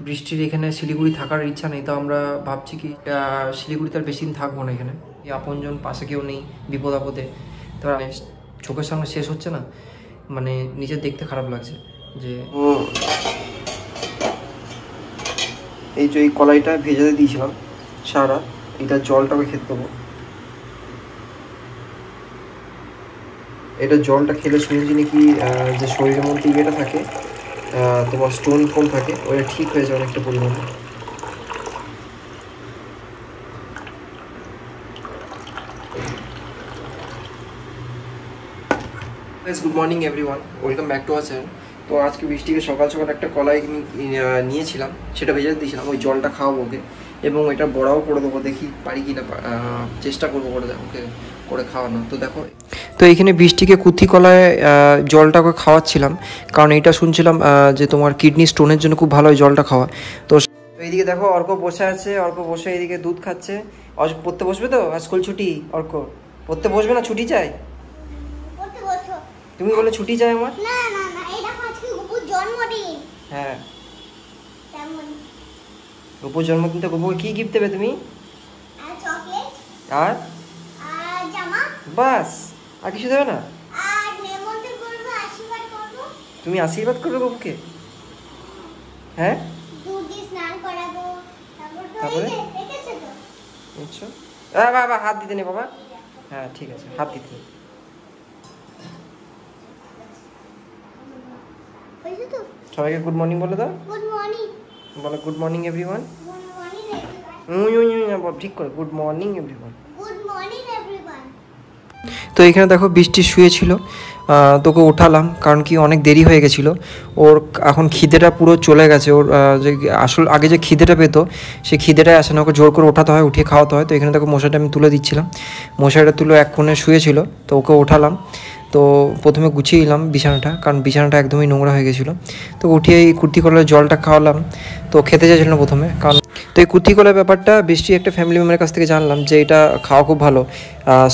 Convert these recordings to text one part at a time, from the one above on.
বৃষ্টির এখানে শিলিগুড়ি থাকার ইচ্ছা নেই, তো আমরা ভাবছি কি শিলিগুড়িতে আর বেশি দিন থাকবো না। এখানে আপনজন পাশে কেউ নেই, বিপদ আপদে তো চোখের সামনে শেষ হচ্ছে না, মানে নিজের দেখতে খারাপ লাগছে। যে এই যে এই কলাইটা ভেজাতে দিয়েছিলাম সারা, এটা জলটাকে খেতে দেবো। এটা জলটা খেলে শুনেছি নাকি যে শরীরের মধ্যে ইয়েটা থাকে, তোমার স্টোন ফোন থাকে, ওটা ঠিক হয়ে যায় অনেকটা পরিমাণে। Good morning everyone, welcome back to our channel. তো আজকে বৃষ্টিকে সকাল সকাল একটা কলাই নিয়েছিলাম, সেটা ভেজে দিয়েছিলাম, ওই জলটা খাওয়াবো ওকে, এবং এটা বড়াও করে দেবো, দেখি পারি কি না, চেষ্টা করবো করে ওকে করে খাওয়ানো। তো দেখো, তো এইখানে বৃষ্টিকে কুথি কলায় জলটা ওকে খাওয়াচ্ছিলাম, কারণ এইটা শুনছিলাম যে তোমার কিডনি স্টোনের জন্য খুব ভালো হয় জলটা খাওয়া। তো এইদিকে দেখো অর্ক বসে আছে, অর্ক বসে এইদিকে দুধ খাচ্ছে। পড়তে বসবে তো, আর স্কুল ছুটি। অর্ক পড়তে বসবে না, ছুটি চাই? তুমি বলে ছুটি চাই আমার। না না না, এটা আজকে গুপুর জন্মদিন। হ্যাঁ, তেমন গুপুর জন্মদিন, তো গুপুকে কি গিফট দেবে তুমি? আর চকলেট আর জামা, বাস, আর কিছু দেবে না? আর নেমন্তন্ন করব, আশীর্বাদ করব। তুমি আশীর্বাদ করবে গুপুকে? হ্যাঁ, দুধ দিয়ে স্নান করাবো, তারপর তো তারপরে? এই যে দেখেছো তো। আচ্ছা, বাবা হাত দিতে নেই বাবা। হ্যাঁ ঠিক আছে, হাত দিতে নেই। বুঝছো তো? সবাইকে গুড মর্নিং বলে দাও। Good morning. বলো good morning everyone. Good morning everyone. ঠিক করে, good morning everyone. Good morning everyone. তো এখানে দেখো বৃষ্টি শুয়েছিল, তোকে উঠালাম, কারণ কি অনেক দেরি হয়ে গেছিলো। ওর এখন খিদেটা পুরো চলে গেছে, ওর যে আসল আগে যে খিদেটা পেতো সেই খিদেটাই আসে না, ওকে জোর করে ওঠাতে হয়, উঠিয়ে খাওয়াতে হয়। তো এখানে দেখো মশাটা আমি তুলে দিচ্ছিলাম, মশাটা তুলে এক কোণে শুয়েছিল, তো ওকে উঠালাম। তো প্রথমে গুছিয়ে দিলাম বিছানাটা, কারণ বিছানাটা একদমই নোংরা হয়ে গেছিলো। তো উঠিয়ে এই কুর্তি কলার জলটা খাওয়ালাম। তো খেতে চাইছিল না প্রথমে, কারণ তো এই কুর্তি কলার ব্যাপারটা বৃষ্টি একটা ফ্যামিলি মেম্বারের কাছ থেকে জানলাম যে এটা খাওয়া খুব ভালো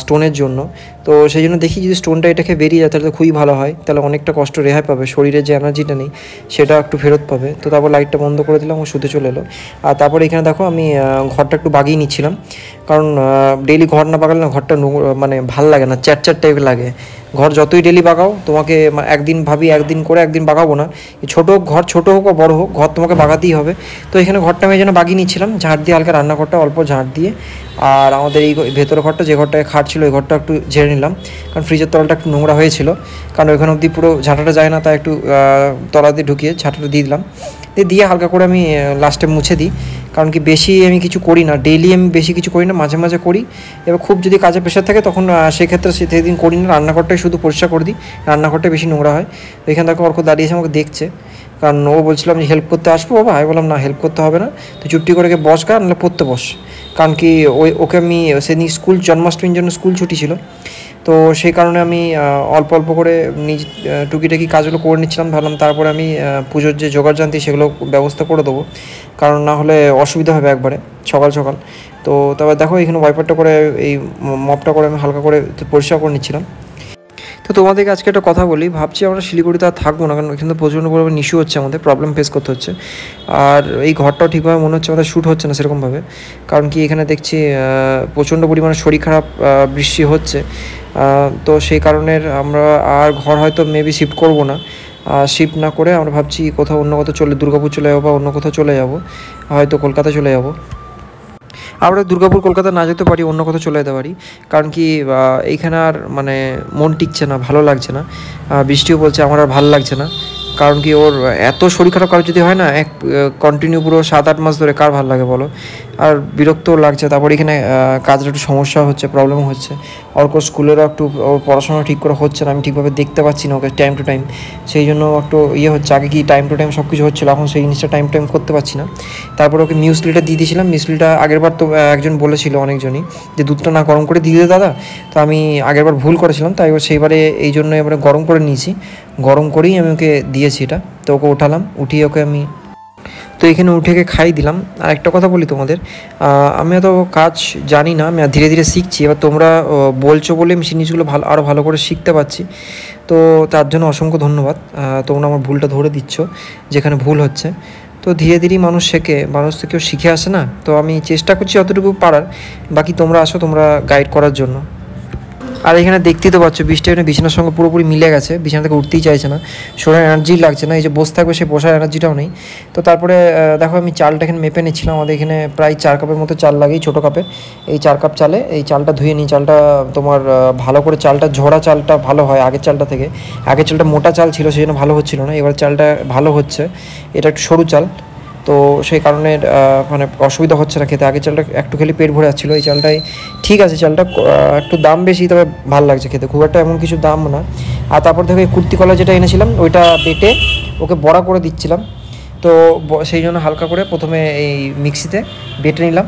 স্টোনের জন্য। তো সেই জন্য দেখি যদি স্টোনটা এটাকে বেরিয়ে যায় তাহলে তো খুবই ভালো হয়, তাহলে অনেকটা কষ্ট রেহাই পাবে, শরীরের যে এনার্জিটা নেই সেটা একটু ফেরত পাবে। তো তারপর লাইটটা বন্ধ করে দিলাম, ও শুতে চলে এলো। আর তারপর এখানে দেখো আমি ঘরটা একটু বাগিয়ে নিচ্ছিলাম, কারণ ডেইলি ঘর না বাগালে না ঘরটা মানে ভাল লাগে না, চ্যাট টাইপের লাগে। ঘর যতই ডেলি বাগাও তোমাকে একদিন ভাবি একদিন করে একদিন বাগাবো না, ছোটো ঘর ছোটো হোক বা বড়ো হোক ঘর তোমাকে বাগাতেই হবে। তো এখানে ঘরটা আমি যেন বাগিয়ে নিচ্ছিলাম, ঝাঁট দিয়ে হালকা রান্নাঘরটা অল্প ঝাঁট দিয়ে, আর আমাদের এই ভেতরের ঘরটা যে ঘরটায় খাট ছিল ওই ঘরটা একটু ঝেড়ে নিলাম, কারণ ফ্রিজের তলাটা একটু নোংরা হয়েছিল, কারণ ওইখানে অবধি পুরো ঝাঁটাটা যায় না, তাই একটু তলা দিয়ে ঢুকিয়ে ঝাঁটাটা দিয়ে দিলাম। দিয়ে হালকা করে আমি লাস্টে মুছে দিই, কারণ কি বেশি আমি কিছু করি না, ডেইলি আমি বেশি কিছু করি না, মাঝে মাঝে করি। এবার খুব যদি কাজে প্রেশার থাকে তখন সেক্ষেত্রে সেদিন করি না, রান্নাঘরটাই শুধু পরিষ্কার করে দিই, রান্নাঘরটা বেশি নোংরা হয়। তো এখানে দেখো অর্ক দাঁড়িয়েছে আমাকে দেখছে, কারণ ও বলছিলাম যে হেল্প করতে আসবো বাবা, আমি বললাম না হেল্প করতে হবে না, তুই চুপটি করে বস গা, নাহলে পড়তে বস। কারণ কি ওকে আমি সেদিন স্কুল জন্মাষ্টমীর জন্য স্কুল ছুটি ছিল, তো সেই কারণে আমি অল্প অল্প করে নিজ টুকিটাকি কাজগুলো করে নিচ্ছিলাম, ভাবলাম তারপরে আমি পুজোর যে জোগাড় জানতি সেগুলো ব্যবস্থা করে দেবো, কারণ না হলে অসুবিধা হবে একবারে সকাল সকাল। তো তারপর দেখো এখানে ওয়াইপারটা করে এই মপটা করে আমি হালকা করে পরিষ্কার করে নিচ্ছিলাম। তো তোমাদেরকে আজকে একটা কথা বলি, ভাবছি আমরা শিলিগুড়িতে আর থাকবো না, কারণ এখানে তো প্রচণ্ড পরিমাণে ইস্যু হচ্ছে, আমাদের প্রবলেম ফেস করতে হচ্ছে। আর এই ঘরটাও ঠিকভাবে মনে হচ্ছে আমাদের শ্যুট হচ্ছে না সেরকমভাবে, কারণ কি এখানে দেখছি প্রচণ্ড পরিমাণে শরীর খারাপ, বৃষ্টি হচ্ছে। তো সেই কারণের আমরা আর ঘর হয়তো মেবি শিফট করবো না, শিফট না করে আমরা ভাবছি কোথাও অন্য কোথাও দুর্গাপুর চলে যাবো বা অন্য কোথাও চলে যাবো, হয়তো কলকাতা চলে যাবো। আমরা দুর্গাপুর কলকাতা না যেতে পারি, অন্য কোথাও চলে যেতে পারি, কারণ কি এইখানে আর মানে মন টিকছে না, ভালো লাগছে না। বৃষ্টিও বলছে আমার আর ভালো লাগছে না, কারণ কি ওর এত শরীর খারাপ কারো যদি হয় না এক কন্টিনিউ পুরো 7-8 মাস ধরে, কার ভালো লাগে বলো? আর বিরক্তও লাগছে। তারপর এখানে কাজের একটু সমস্যা হচ্ছে, প্রবলেমও হচ্ছে, অর্ক স্কুলেরও একটু ওর পড়াশোনা ঠিক করে হচ্ছে না, আমি ঠিকভাবে দেখতে পাচ্ছি না ওকে টাইম টু টাইম, সেই জন্য একটু হচ্ছে। আগে কি টাইম টু টাইম সব কিছু হচ্ছিলো, এখন সেই জিনিসটা টাইম টু টাইম করতে পারছি না। তারপর ওকে মিউসলিটা দিয়ে দিয়েছিলাম, মিউসলিটা আগেরবার তো একজন বলেছিল অনেকজনই যে দুধটা না গরম করে দিয়ে দাদা, তো আমি আগেরবার ভুল করেছিলাম, তাই সেইবারে এই জন্য এবারে গরম করে নিয়েছি, গরম করেই আমি ওকে দিয়েছি এটা। তো ওকে উঠালাম, উঠিয়ে ওকে আমি তো এখানে উঠে খাই দিলাম। আর একটা কথা বলি তোমাদের, আমি তো কাজ জানি না, আমি ধীরে ধীরে শিখছি, এবার তোমরা বলছো বলে আমি জিনিসগুলো আরও ভালো করে শিখতে পারছি, তো তার জন্য অসংখ্য ধন্যবাদ। তোমরা আমার ভুলটা ধরে দিচ্ছ যেখানে ভুল হচ্ছে। তো ধীরে ধীরে মানুষ শেখে, মানুষ তো কেউ শিখে আসে না। তো আমি চেষ্টা করছি যতটুকু পারার, বাকি তোমরা আসো, তোমরা গাইড করার জন্য। আর এখানে দেখতেই তো পাচ্ছ বৃষ্টি এখানে বিছানার সঙ্গে পুরোপুরি মিলে গেছে, বিছানা থেকে উঠতেই চাইছে না, শরীরে এনার্জি লাগছে না, এই যে বসে থাকবে সে বসার এনার্জিটাও নেই। তো তারপরে দেখো আমি চালটা এখানে মেপে নিচ্ছিলাম, আমাদের এখানে প্রায় 4 কাপের মতো চাল লাগে, ছোটো কাপে। এই 4 কাপ চালে এই চালটা ধুয়ে নিই। চালটা তোমার ভালো করে, চালটা ঝরা চালটা ভালো হয় আগের চালটা থেকে। আগের চালটা মোটা চাল ছিল, সেই জন্য ভালো হচ্ছিল না, এবার চালটা ভালো হচ্ছে। এটা একটু সরু চাল, তো সেই কারণে মানে অসুবিধা হচ্ছে না খেতে। আগের চালটা একটু খেলে পেট ভরে যাচ্ছিলো, এই চালটাই ঠিক আছে। চালটা একটু দাম বেশি, তবে ভালো লাগছে খেতে, খুব একটা এমন কিছু দাম না। আর তারপর থেকে কুর্তি কলা যেটা এনেছিলাম ওইটা বেটে ওকে বড়া করে দিচ্ছিলাম। তো সেই জন্য হালকা করে প্রথমে এই মিক্সিতে বেটে নিলাম,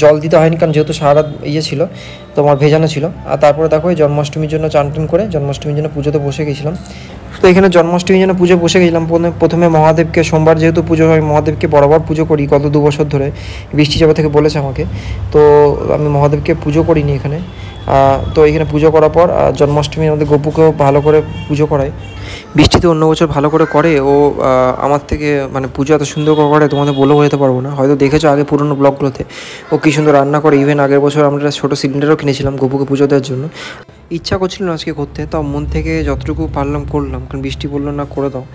জল দিতে হয়নি কারণ যেহেতু সারা রাত ছিল, তোমার ভেজানো ছিল। আর তারপরে দেখো এই জন্মাষ্টমীর জন্য চান টান করে জন্মাষ্টমীর জন্য পুজোতে বসে গেছিলাম। তো এখানে জন্মাষ্টমীর জন্য পুজো বসে গেছিলাম। প্রথমে মহাদেবকে, সোমবার যেহেতু পুজো হয়, মহাদেবকে বরাবর পুজো করি গত 2 বছর ধরে, বৃষ্টি যাওয়া থেকে বলেছে আমাকে। তো আমি মহাদেবকে পুজো করিনি এখানে। তো এখানে পুজো করার পর জন্মাষ্টমী আমাদের গপুকেও ভালো করে পুজো করায়। বৃষ্টিতে অন্য বছর ভালো করে করে ও, আমার থেকে মানে পুজো এত সুন্দর করে তোমাদের বলেও বোঝাতে পারবো না। হয়তো দেখেছো আগে পুরোনো ব্লগগুলোতে ও কী সুন্দর রান্না করে। ইভেন আগের বছর আমরা ছোটো সিলিন্ডারও কিনেছিলাম গপুকে পুজো দেওয়ার জন্য। ইচ্ছা করছিল না আজকে করতে, তাও মন থেকে যতটুকু পারলাম করলাম, কারণ বৃষ্টি বললো না করে দাও।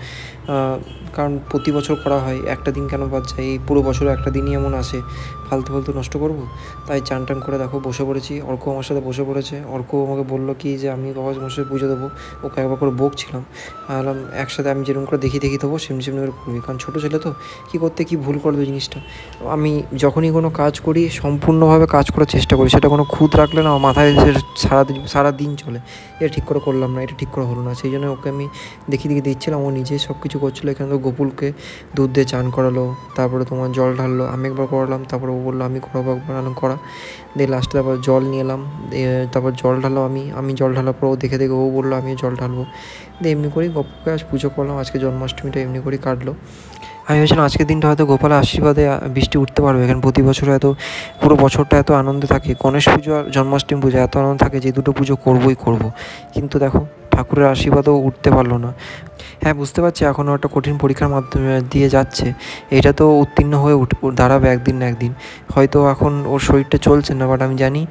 কারণ প্রতি বছর করা হয়, একটা দিন কেন বাদ যায়, এই পুরো বছর একটা দিনই এমন আসে, ফালতু নষ্ট করবো। তাই চান টান করে দেখো বসে পড়েছি। অর্ক আমার সাথে বসে পড়েছে। অর্ক আমাকে বললো কি যে আমি বাবা মশাই পুজো দেবো, ওকে একবার করে বকছিলাম। বললাম একসাথে আমি যেরকম করে দেখি দেবো সেমনি করে করবি, কারণ ছোটো ছেলে তো কী করতে কী ভুল করবে জিনিসটা। আমি যখনই কোনো কাজ করি সম্পূর্ণভাবে কাজ করার চেষ্টা করি, সেটা কোনো খুঁত রাখলে না মাথায় সারাদিন চলে, এটা ঠিক করে করলাম না, এটা ঠিক করে হলো না। সেই জন্য ওকে আমি দেখি দিচ্ছিলাম, ও নিজে সব কিছু করছিলো। এখানে তো গোপুলকে দুধ দিয়ে চান করালো, তারপরে তোমার জল ঢাললো, আমি একবার করালাম, তারপরে ও বললো আমি করাবো, একবার আনলাম করা, দিয়ে লাস্টে তারপর জল নিয়ে এলাম, তারপর জল ঢালো, আমি জল ঢালার পর ও দেখে ও বললো আমি জল ঢালবো, দিয়ে এমনি করেই গপুকে আজ পুজো করলাম। আজকে জন্মাষ্টমীটা এমনি করেই কাটলো। আমি ভেবেছিলাম আজকের দিনটা হয়তো গোপালের আশীর্বাদে বৃষ্টি উঠতে পারবে, এখানে প্রতি বছর এত পুরো বছরটা এত আনন্দে থাকে। গণেশ পুজো আর জন্মাষ্টমী পুজো এত আনন্দ থাকে যে দুটো পুজো করবোই করবো, কিন্তু দেখো ঠাকুরের আশীর্বাদও উঠতে পারলো না। হ্যাঁ বুঝতে পারছি এখনও একটা কঠিন পরীক্ষার মাধ্যমে দিয়ে যাচ্ছে, এটা তো উত্তীর্ণ হয়ে দাঁড়াবে একদিন না একদিন। হয়তো এখন ওর শরীরটা চলছে না, বাট আমি জানি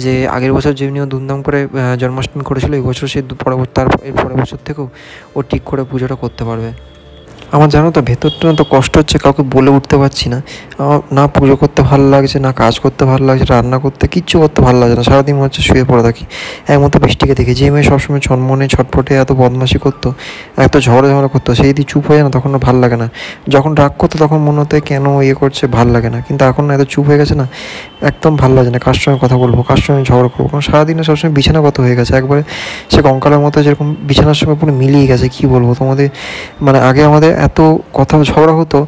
যে আগের বছর যেমনি ও ধুমধাম করে জন্মাষ্টমী করেছিল, এই বছর সে পরের বছর থেকেও ও ঠিক করে পুজোটা করতে পারবে। আমার জানো তো ভেতরটা তো কষ্ট হচ্ছে, কাউকে বলে উঠতে পারছি না। আমার না পুজো করতে ভালো লাগছে, না কাজ করতে ভালো লাগছে, রান্না করতে কিচ্ছু করতে ভালো লাগছে না। সারাদিন মনে হচ্ছে শুয়ে পড়ে থাকি। একমাত্র বৃষ্টিকে দেখি, যে মেয়ে সবসময় ছনমনে ছটফটে এত বদমাশি করতো, এত ঝগড়া করতো, সেই যদি চুপ হয়ে না তখন ভালো লাগে না। যখন রাগ করতো তখন মনে হতো কেন করছে, ভালো লাগে না। কিন্তু এখন এত চুপ হয়ে গেছে না, একদম ভালো লাগে না। কার সঙ্গে কথা বলবো, কার সঙ্গে ঝগড়া করবো, কারণ সারাদিনে সবসময় বিছানাগত হয়ে গেছে একবারে। সে কঙ্কালের মতো যেরকম বিছানার সঙ্গে পুরো মিলিয়ে গেছে, কী বলবো তোমাদের। মানে আগে আমাদের এত কথা ঝগড়া হতো,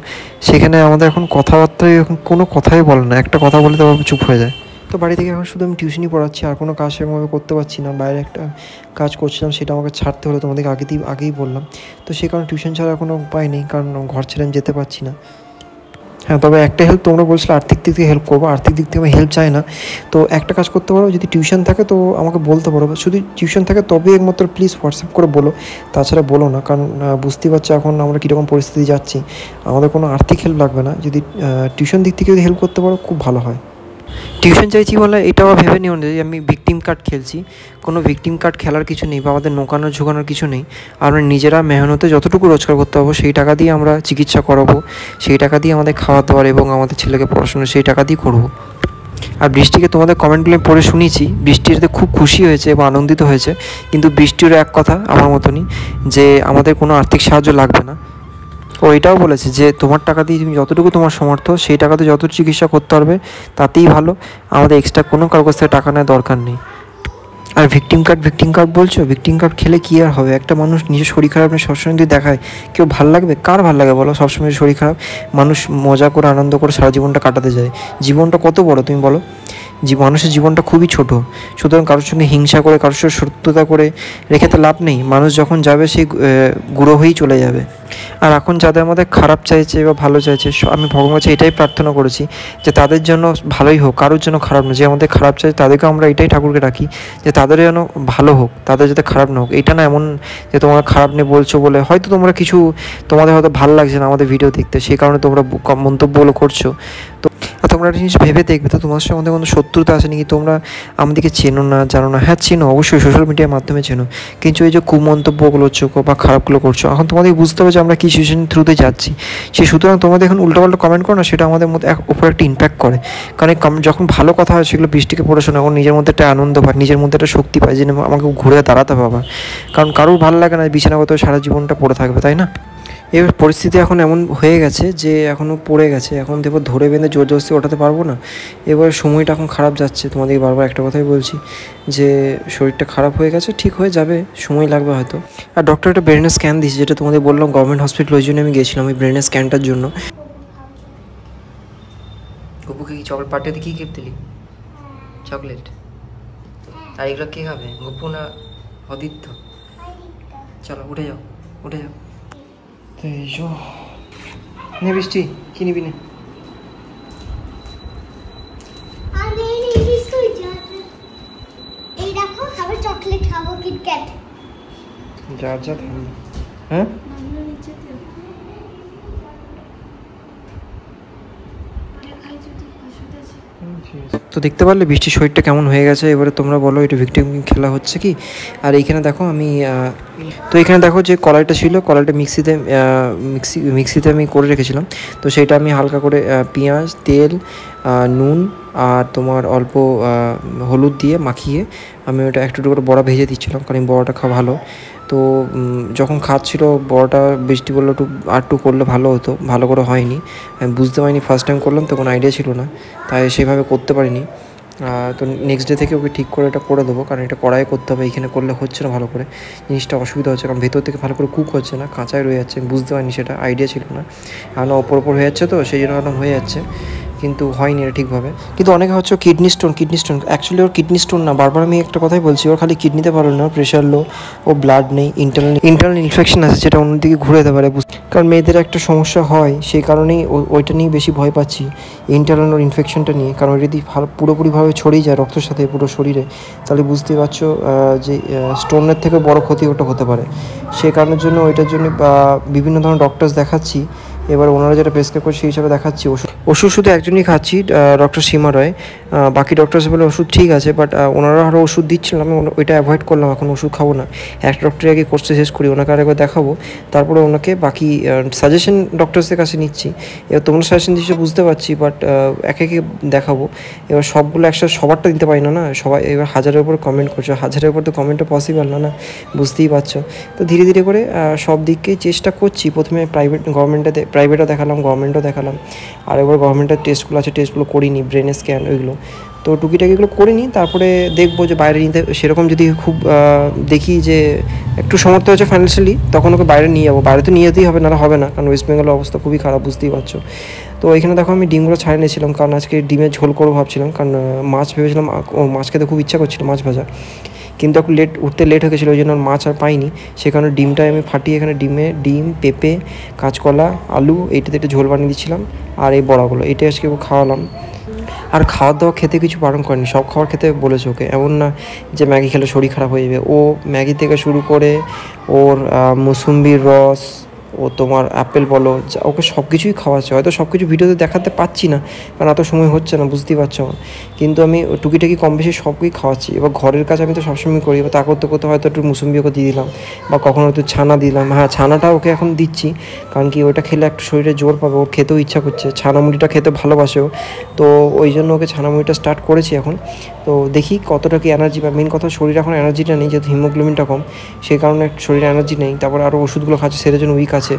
সেখানে আমাদের এখন কথাবার্তায় এখন কোনো কথাই বলে না, একটা কথা বলে তো চুপ হয়ে যায়। তো বাড়ি থেকে এখন শুধু আমি টিউশনই পড়াচ্ছি, আর কোনো কাজ সেরকমভাবে করতে পারছি না। বাইরে একটা কাজ করছিলাম, সেটা আমাকে ছাড়তে হলো, তোমাদেরকে আগেই বললাম। তো সেই কারণে টিউশন ছাড়া কোনো উপায় নেই, কারণ ঘর ছেড়ে যেতে পারছি না। হ্যাঁ তবে একটা হেল্প তোমরা বলছিলে আর্থিক দিক থেকে হেল্প করবো, আর্থিক দিক থেকে আমি হেল্প চাই না। তো একটা কাজ করতে পারো, যদি টিউশন থাকে তো আমাকে বলতে পারো, যদি টিউশন থাকে তবে একমাত্র প্লিজ হোয়াটসঅ্যাপ করে বলো, তাছাড়া বলো না। কারণ বুঝতেই পারছো এখন আমরা কীরকম পরিস্থিতি যাচ্ছি, আমাদের কোনো আর্থিক হেল্প লাগবে না। যদি টিউশন দিক থেকে যদি হেল্প করতে পারো খুব ভালো হয়। টিউশন চাইছি বলে এটাও ভেবে নিও যে আমি ভিকটিম কার্ড খেলছি, কোনো ভিকটিম কার্ড খেলার কিছু নেই, বা আমাদের নোকানোর ঝোকানোর কিছু নেই। আমরা নিজেরা মেহনতে যতটুকু রোজগার করতে পারবো সেই টাকা দিয়ে আমরা চিকিৎসা করাবো, সেই টাকা দিয়ে আমাদের খাওয়া দাওয়ার এবং আমাদের ছেলেকে পড়াশোনা সেই টাকা দিয়ে করবো। আর বৃষ্টিকে তোমাদের কমেন্টগুলো পড়ে শুনেছি, বৃষ্টিতে খুব খুশি হয়েছে এবং আনন্দিত হয়েছে। কিন্তু বৃষ্টিরও এক কথা আমার মতনই, যে আমাদের কোনো আর্থিক সাহায্য লাগবে না। ও এটাও বলেছে যে তোমার টাকা দিয়ে তুমি যতটুকু তোমার সমর্থ সেই টাকাতে যত চিকিৎসা করতে পারবে তাতেই ভালো, আমাদের এক্সট্রা কোনো কারোর কাছ থেকে টাকা নেওয়ার দরকার নেই। আর ভিকটিম কার্ড বলছো, ভিকটিম কার্ড খেলে কী আর হবে? একটা মানুষ নিজের শরীর খারাপ নিয়ে সবসময় যদি দেখায়, কেউ ভালো লাগবে? কার ভালো লাগে বলো? সবসময় শরীর খারাপ, মানুষ মজা করে আনন্দ করে সারা জীবনটা কাটাতে যায়। জীবনটা কত বড় তুমি বলো? মানুষের জীবনটা খুবই ছোট, সুতরাং কারোর সঙ্গে হিংসা করে কারোর সঙ্গে শত্রুতা করে রেখে তো লাভ নেই। মানুষ যখন যাবে সেই গুঁড়ো হয়েই চলে যাবে। আর এখন যাদের আমাদের খারাপ চাইছে বা ভালো চাইছে, আমি ভগবানের কাছে এটাই প্রার্থনা করেছি যে তাদের জন্য ভালোই হোক, কারোর জন্য খারাপ না। যে আমাদের খারাপ চাইছে তাদেরকে আমরা এটাই ঠাকুরকে রাখি যে তাদের যেন ভালো হোক, তাদের যাতে খারাপ না হোক। এটা না এমন যে তোমরা খারাপ নিয়ে বলছো বলে হয়তো তোমরা কিছু, তোমাদের হয়তো ভালো লাগছে না আমাদের ভিডিও দেখতে, সেই কারণে তোমরা মন্তব্যগুলো করছো। তো তোমরা একটা জিনিস ভেবে দেখবে, তো তোমার সঙ্গে কোনো শত্রুতা আছে নাকি? তোমরা আমাদেরকে চেনো না, জানো না? হ্যাঁ চেনো, অবশ্যই সোশ্যাল মিডিয়ার মাধ্যমে চেনো, কিন্তু এই যে কুমন্তব্যগুলো হচ্ছে বা খারাপগুলো করছো, এখন তোমাদের বুঝতে হবে যে আমরা কী সিচুয়েশন থ্রুতে যাচ্ছি। সুতরাং তোমাদের এখন উল্টোপাল্টা কমেন্ট করো না, সেটা আমাদের মধ্যে উপর একটা ইম্প্যাক্ট করে। কারণ যখন ভালো কথা হয় সেগুলো বৃষ্টিকে পড়াশোনা এখন নিজের মধ্যে একটা আনন্দ পায়, নিজের মধ্যে একটা শক্তি পায় যে আমাকে ঘুরে দাঁড়াতে হবে। কারণ কারোর ভালো লাগে না বিছানাগত সারা জীবনটা পড়ে থাকবে, তাই না? এবার পরিস্থিতি এখন এমন হয়ে গেছে যে এখনও পড়ে গেছে, এখন দেখো ধরে বেঁধে জোর জবরদস্তি ওঠাতে পারবো না। এবার সময়টা এখন খারাপ যাচ্ছে, তোমাদেরকে বারবার একটা কথাই বলছি যে শরীরটা খারাপ হয়ে গেছে, ঠিক হয়ে যাবে, সময় লাগবে হয়তো। আর ডক্টর একটা ব্রেনের স্ক্যান দিয়েছে, যেটা তোমাদের বললাম গভর্নমেন্ট হসপিটাল, ওই জন্য আমি গেছিলাম ওই ব্রেনের স্ক্যানটার জন্য। গপুকে কি চকলেট পার্টিতে কী গিফট দিলি? চকলেট। আর এগুলো কে খাবে, গপু না অদিত্য? চলো উঠে যাও, উঠে যাও। নে বৃষ্টি, কি নিবি না? এই দেখো, খাবার চকলেট খাবো, কিটক্যাট। যা যা থাম। হ্যাঁ তো দেখতে পারলে বৃষ্টির শরীরটা কেমন হয়ে গেছে। এবারে তোমরা বলো এটা ভিক্টিম খেলা হচ্ছে কি? আর এইখানে দেখো আমি তো এখানে দেখো যে কলাইটা ছিল, কলাইটা মিক্সিতে আমি করে রেখেছিলাম। তো সেটা আমি হালকা করে পেঁয়াজ, তেল, নুন আর তোমার অল্প হলুদ দিয়ে মাখিয়ে আমি ওটা একটু করে বড়া ভেজে দিচ্ছিলাম, কারণ বড়াটা খাওয়া ভালো। তো যখন খাচ্ছিল বড়াটা বৃষ্টি বললো একটু করলে ভালো হতো, ভালো করে হয়নি, আমি বুঝতে পারিনি, ফার্স্ট টাইম করলাম তো কোনো আইডিয়া ছিল না, তাই সেভাবে করতে পারিনি। তো নেক্সট ডে থেকে ওকে ঠিক করে এটা করে দেবো, কারণ এটা কড়াই করতে হবে, এখানে করলে হচ্ছে না ভালো করে, জিনিসটা অসুবিধা হচ্ছে, কারণ ভেতর থেকে ভালো করে কুক হচ্ছে না, কাঁচাই রয়ে যাচ্ছে, আমি বুঝতে পারিনি, সেটা আইডিয়া ছিল না। আর না ওপর হয়ে যাচ্ছে, তো সেই জন্য হয়ে যাচ্ছে, কিন্তু হয়নি এটা ঠিকভাবে। কিন্তু অনেকে হচ্ছে কিডনি স্টোন অ্যাকচুয়ালি ওর কিডনি স্টোন না, বারবার আমি একটা কথাই বলছি, ওর খালি কিডনিতে ভালো না, প্রেশার লো, ও ব্লাড নেই, ইন্টারনাল ইনফেকশন আছে যেটা অন্যদিকে ঘুরে যেতে পারে। কারণ মেয়েদের একটা সমস্যা হয়, সেই কারণেই ওইটা নিয়ে বেশি ভয় পাচ্ছি, ইন্টারনাল ইনফেকশনটা নিয়ে। কারণ ওই যদি পুরোপুরিভাবে ছড়িয়ে যায় রক্তের সাথে পুরো শরীরে, তাহলে বুঝতেই পারছো যে স্টোনের থেকে বড় ক্ষতি ওটা হতে পারে। সেই কারণের জন্য ওইটার জন্য বিভিন্ন ধরনের ডক্টরস দেখাচ্ছি। এবার ওনারা যেটা প্রেসক্রাইব করে সেই হিসাবে দেখাচ্ছি। ওষুধ শুধু একজনই খাচ্ছি, ডক্টর সীমা রয়। বাকি ডক্টরস বলে ওষুধ ঠিক আছে, বাট ওনারা আরও ওষুধ দিচ্ছিলাম, আমি ওইটা অ্যাভয়েড করলাম, এখন ওষুধ খাবো না, একটা ডক্টরের আগে কোর্সে শেষ করি, ওনাকে আরেকবার দেখাবো, তারপরে ওনাকে বাকি সাজেশন ডক্টরসদের কাছে নিচ্ছি। এবার তোমরা সাজেশন দিচ্ছ বুঝতে পারছি, বাট একে দেখাবো। এবার সবগুলো একসাথে সবারটা দিতে পারি না, সবাই এবার হাজারের উপর কমেন্ট করছো, হাজারের উপর তো কমেন্টটা পসিবল না, বুঝতেই পারছো। তো ধীরে ধীরে করে সব দিককেই চেষ্টা করছি। প্রথমে প্রাইভেটও দেখালাম, গভর্নমেন্টও দেখালাম, আর এবার গভর্নমেন্টের টেস্টগুলো আছে, টেস্টগুলো করিনি, ব্রেন স্ক্যান ওইগুলো, তো টুকিটাকিগুলো করে নিই, তারপরে দেখবো যে বাইরে নিতে, সেরকম যদি খুব দেখি যে একটু সমর্থ হচ্ছে ফাইন্যান্সিয়ালি, তখন ওকে বাইরে নিয়ে যাবো। বাইরে তো নিয়ে যেতেই হবে, নাহলে হবে না, কারণ ওয়েস্ট বেঙ্গলের অবস্থা খুবই খারাপ, বুঝতেই পারছো। তো এখানে দেখো আমি ডিমগুলো ছাড়িয়ে নিয়েছিলাম, কারণ আজকে ডিমের ঝোল করবো ভাবছিলাম, কারণ মাছ ভেবেছিলাম, মাছ খেতে খুব ইচ্ছা করছিল, মাছ ভাজা, কিন্তু একটু উঠতে লেট হয়ে গেছিলো, ওই জন্য মাছ আর পাইনি। সে কারণে ডিমটাই আমি ফাটিয়ে এখানে ডিম, পেঁপে, কাঁচকলা, আলু এইটাতে একটা ঝোল বানিয়ে দিচ্ছিলাম, আর এই বড়াগুলো এইটাই আজকে খাওয়ালাম। আর খাওয়ার দাওয়া খেতে কিছু বারণ করেনি, সব খাবার খেতে বলেছে ওকে, এমন না যে ম্যাগি খেলে শরীর খারাপ হয়ে যাবে। ও ম্যাগি থেকে শুরু করে ওর মুসুম্বির রস, ও তোমার অ্যাপেল বলো, ওকে সব কিছুই খাওয়াচ্ছে। হয়তো সব কিছু ভিডিওতে দেখাতে পাচ্ছি না, কারণ এত সময় হচ্ছে না, বুঝতেই পারছো, কিন্তু আমি টুকিটাকি কম বেশি সবই খাওয়াচ্ছি। এবার ঘরের কাজ আমি তো সবসময় করি, এবার তা করতে করতে হয়তো একটু মুসুম্বি ওকে দিয়ে দিলাম, বা কখনো হয়তো ছানা দিলাম। হ্যাঁ, ছানাটা ওকে এখন দিচ্ছি, কারণ কি ওটা খেলে একটু শরীরে জোর পাবে, ওর খেতেও ইচ্ছা করছে, ছানামুড়িটা খেতে ভালোবাসেও, তো ওই জন্য ওকে ছানামুড়িটা স্টার্ট করেছি এখন। তো দেখি কতটা কি এনার্জি পাবে, মেন কথা শরীরে এখন এনার্জিটা নেই, যেহেতু হিমোগ্লোবিনটা কম, সেই কারণে শরীরে এনার্জি নেই। তারপর আরও ওষুধগুলো খাচ্ছে, সেটার জন্য উইক আছে। আছে,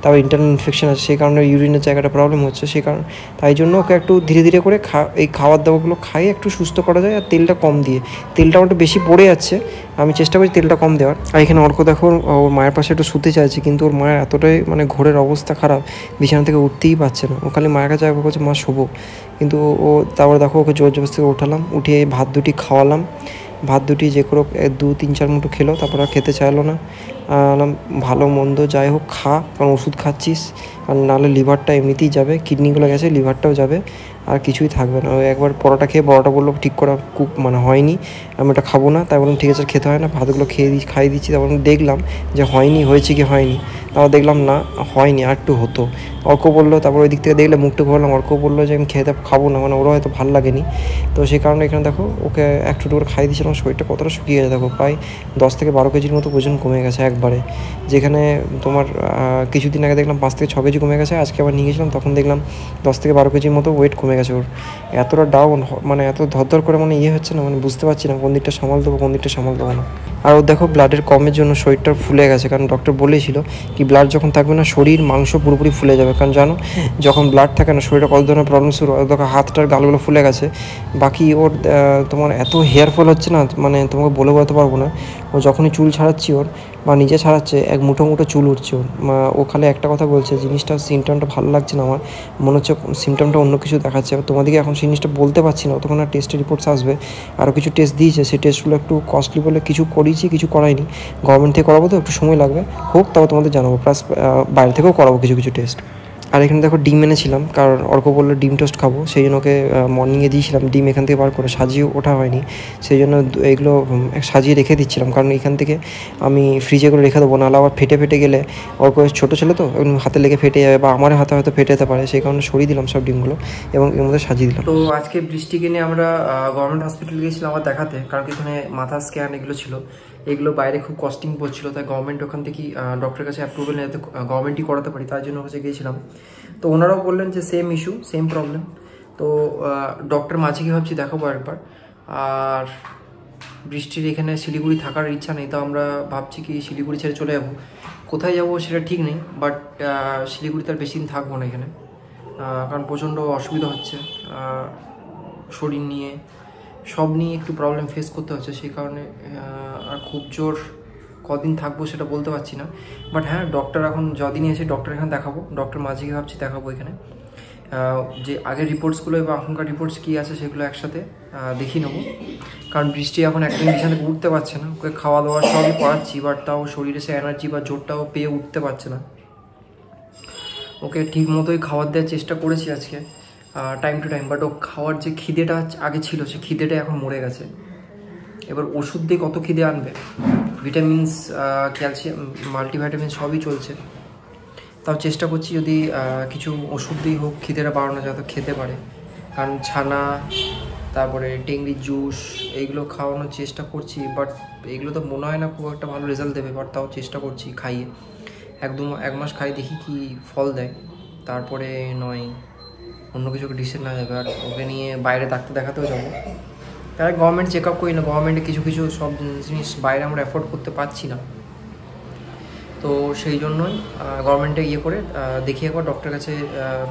তারপর ইন্টারনাল ইনফেকশন আছে, সেই কারণে ইউরিনের জায়গাটা প্রবলেম হচ্ছে, সেই কারণ তাই জন্য ওকে একটু ধীরে ধীরে করে এই খাবার দাবারগুলো খাইয়ে একটু সুস্থ করা যায়, আর তেলটা কম দিয়ে, তেলটা একটু বেশি পড়ে যাচ্ছে, আমি চেষ্টা করছি তেলটা কম দেওয়ার। আর এখানে অর্ক দেখো ওর মায়ের পাশে একটু শুতে চাইছে, কিন্তু ওর মায়ের এতটাই মানে ঘোরের অবস্থা খারাপ, বিছানা থেকে উঠতেই পারছে না, ও খালি মায়ের কাছে একবার বলছে মা শোবো, কিন্তু ও তারপর দেখো ওকে জোর জবরদস্তি থেকে উঠালাম, উঠিয়ে ভাত দুটি খাওয়ালাম, ভাত দুটি যে করে 2-3-4 মুঠো খেলো, তারপর আর খেতে চাইলো না। ভালো মন্দ যাই হোক খা, কারণ ওষুধ খাচ্ছিস, আর নাহলে লিভারটা এমনিতেই যাবে, কিডনিগুলো গেছে, লিভারটাও যাবে, আর কিছুই থাকবে না। ওই একবার পরোটা খেয়ে বড়টা বললো ঠিক করা মানে হয়নি, আমি ওটা খাবো না, তাই বললাম ঠিক আছে খেতে হয় না, ভাতগুলো খাইয়ে দিচ্ছি। তারপর দেখলাম যে হয়েছে কি হয়নি, তারপর দেখলাম না হয়নি, আর একটু হতো। অর্ক বললো, তারপর ওই দিক থেকে দেখলে মুখটা ঘোরালাম, অর্ক বললো যে আমি খাবো না, মানে ওরা হয়তো ভালো লাগেনি। তো সেই কারণে এখানে দেখো ওকে একটু করে খাইয়ে দিয়েছিলাম, শরীরটা কতটা শুকিয়ে গেছে দেখো, প্রায় 10-12 কেজির মতো ওজন কমে গেছে একবারে, যেখানে তোমার কিছুদিন আগে দেখলাম 5-6 কেজি কমে গেছে, আজকে আবার নিয়ে গেছিলাম, তখন দেখলাম 10-12 কেজির মতো ওয়েট কমে গেছে ওর। এতটা ডাউন, মানে এত ধরধর করে মানে হচ্ছে না, মানে বুঝতে পারছি না কোন দিকটা সামাল দেবো কোন দিকটা সামাল দেবো না। আর ও দেখো ব্লাডের কমের জন্য শরীরটা ফুলে গেছে, কারণ ডক্টর বলেছিল কি ব্লাড যখন থাকবে না শরীর মাংস পুরোপুরি ফুলে যাবে, কারণ জানো যখন ব্লাড থাকে না শরীরে কত ধরনের প্রবলেম শুরু হয়, দেখো হাতটার গালগুলো ফুলে গেছে। বাকি ওর তোমার এত হেয়ার ফল হচ্ছে না, মানে তোমাকে বলতে পারবো না, ও যখনই চুল ছাড়াচ্ছি ওর বা নিজে ছাড়াচ্ছে এক মুঠো মুঠো চুল উঠছে ওর। ও খালি একটা কথা বলছে, জিনিসটা সিমটমটা ভালো লাগছে না আমার, মনে হচ্ছে সিমটমটা অন্য কিছু দেখাচ্ছে। তোমাদেরকে এখন জিনিসটা বলতে পারছি না, তখন আর টেস্টের রিপোর্টস আসবে, আরও কিছু টেস্ট দিয়েছে, সেই টেস্টগুলো একটু কস্টলি বলে কিছু করিয়েছি কিছু করাইনি, গভর্নমেন্ট থেকে করাবো তো একটু সময় লাগবে, হোক তারপর তোমাদের জানাবো, প্লাস বাইরে থেকেও করাবো কিছু টেস্ট। আর এখানে দেখো ডিম এনেছিলাম, কারণ অর্ক বললো ডিম টোস্ট খাবো, সেই জন্য ওকে মর্নিংয়ে দিয়েছিলাম ডিম, এখান থেকে বার করে সাজিয়ে ওঠা হয়নি, সেই জন্য এগুলো সাজিয়ে রেখে দিচ্ছিলাম, কারণ এখান থেকে আমি ফ্রিজে করে রেখে দেবো, নাহলে আবার ফেটে গেলে অর্ক ছোটো ছেলে তো হাতে লেগে ফেটে যাবে, বা আমার হাতে হয়তো ফেটে যেতে পারে, সেই কারণে সরিয়ে দিলাম সব ডিমগুলো এবং এর মধ্যে সাজিয়ে দিলাম। তো আজকে বৃষ্টিকে নিয়ে আমরা গভর্নমেন্ট হসপিটাল গিয়েছিলাম আবার দেখাতে, কারণ এখানে মাথা স্ক্যান এগুলো ছিল, এগুলো বাইরে খুব কস্টিং পড়ছিল, তাই গভর্নমেন্ট ওখান থেকে ডক্টরের কাছে অ্যাপ্রুভেল নিয়ে গভর্নমেন্টই করাতে পারি, তার জন্য কাছে গিয়েছিলাম। তো ওনারাও বললেন যে সেম ইস্যু সেম প্রবলেম, তো ডক্টর মাঝিকে ভাবছি দেখাবো একবার। আর বৃষ্টির এখানে শিলিগুড়ি থাকার ইচ্ছা নেই, তো আমরা ভাবছি কি শিলিগুড়ি ছেড়ে চলে যাবো, কোথায় যাবো সেটা ঠিক নেই, বাট শিলিগুড়িতে আর বেশি দিন থাকবো না এখানে, কারণ প্রচণ্ড অসুবিধা হচ্ছে, শরীর নিয়ে সব নিয়ে একটু প্রবলেম ফেস করতে হচ্ছে, সেই কারণে আর খুব জোর কদিন থাকবো সেটা বলতে পারছি না, বাট হ্যাঁ ডক্টর এখন যদিনই এসে ডক্টর এখানে দেখাবো, ডক্টর মাঝিকে ভাবছি দেখাবো এখানে, যে আগের রিপোর্টসগুলো বা এখনকার রিপোর্টস কী আছে সেগুলো একসাথে দেখিয়ে নেবো, কারণ বৃষ্টি এখন একদিন বিছানা থেকে উঠতে পারছে না, ওকে খাওয়া দাওয়া সবই করাচ্ছি, বাট তাও শরীরে সে এনার্জি বা জোরটাও পেয়ে উঠতে পারছে না, ওকে ঠিক মতোই খাবার দেওয়ার চেষ্টা করেছি আজকে টাইম টু টাইম, বাট ও খাওয়ার যে খিদেটা আগে ছিল সে খিদেটা এখন মরে গেছে। এবার ওষুধ দিয়ে কত খিদে আনবে, ভিটামিনস ক্যালসিয়াম মাল্টিভিটামিন সবই চলছে, তাও চেষ্টা করছি যদি কিছু ওষুধ দিয়েই হোক খিদেটা বাড়ানো যাতে খেতে পারে, কারণ ছানা তারপরে টেংরির জুস এইগুলো খাওয়ানোর চেষ্টা করছি, বাট এগুলো তো মনে হয় না খুব একটা ভালো রেজাল্ট দেবে, বাট তাও চেষ্টা করছি খাইয়ে, 1 মাস খাই দেখি কি ফল দেয়, তারপরে নয় অন্য কিছু ডিসিশন না যাবে। আর ওকে নিয়ে বাইরে ডাক্তার দেখাতেও যাবো, তারা গভর্নমেন্ট চেক আপ করি না, গভর্নমেন্টে কিছু সব জিনিস বাইরে আমরা অ্যাফোর্ড করতে পারছি না, তো সেই জন্যই গভর্নমেন্টে করে দেখিয়ে একবার ডক্টরের কাছে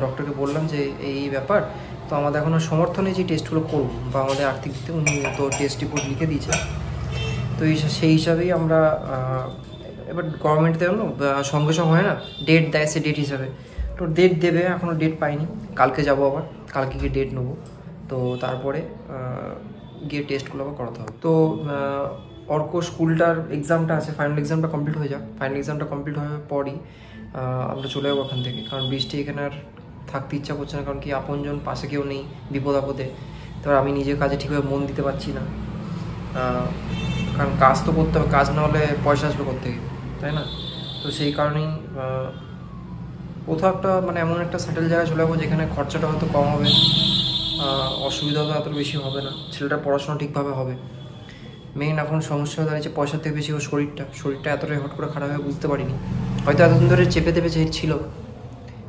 ডক্টরকে বললাম যে এই ব্যাপার, তো আমাদের এখনও সমর্থ নেই যে টেস্টগুলো করবো বা আমাদের আর্থিক দিতে, উনি তো টেস্ট রিপোর্ট লিখে দিয়েছে, তো সেই হিসাবেই আমরা এবার গভর্নমেন্টে জানো সঙ্গে সঙ্গে হয় না, ডেট দেয় সে ডেট হিসাবে, তো ডেট দেবে, এখনও ডেট পাইনি, কালকে যাব আবার, কালকে গিয়ে ডেট নেবো, তো তারপরে গিয়ে টেস্টগুলো আবার করাতে হবে। তো অর্ক স্কুলটার এক্সামটা আছে, ফাইনাল এক্সামটা কমপ্লিট হয়ে যাক, ফাইনাল এক্সামটা কমপ্লিট হওয়ার পরই আমরা চলে যাবো ওখান থেকে, কারণ বৃষ্টি এখানে আর থাকতে ইচ্ছা করছে না, কারণ কি আপনজন পাশে কেউ নেই বিপদ আপদে, তারপর আমি নিজের কাজে ঠিকভাবে মন দিতে পারছি না, কারণ কাজ তো করতে হবে, কাজ না হলে পয়সা আসবে কোত্থেকে, তাই না? তো সেই কারণেই কোথাও একটা মানে এমন একটা সেটেল জায়গায় চলে যাবো যেখানে খরচাটা হয়তো কম হবে, অসুবিধা তো এত বেশি হবে না, ছেলেটার পড়াশোনা ঠিকভাবে হবে। মেইন এখন সমস্যা দাঁড়িয়েছে পয়সার থেকে বেশি ওর শরীরটা এতটাই হট করে খারাপ হয়ে বুঝতে পারিনি, হয়তো এতদিন ধরে চেপে ছিল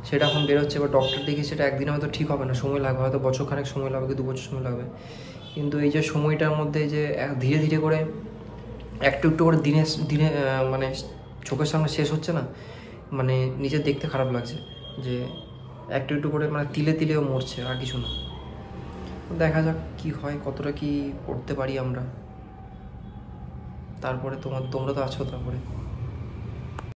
সেটা এখন বেরোচ্ছে, বা ডক্টর দেখি সেটা একদিনে হয়তো ঠিক হবে না, সময় লাগবে, হয়তো বছরখানেক সময় লাগবে কি 2 বছর সময় লাগবে, কিন্তু এই যে সময়টার মধ্যে যে ধীরে ধীরে করে একটু করে দিনে মানে চোখের সামনে শেষ হচ্ছে না, মানে নিজের দেখতে খারাপ লাগছে যে একটু একটু করে মানে তিলে তিলেও মরছে, আর কিছু না। দেখা যাক কি হয়, কতটা কি করতে পারি আমরা। তারপরে তোমরা তো আছো তারপরে।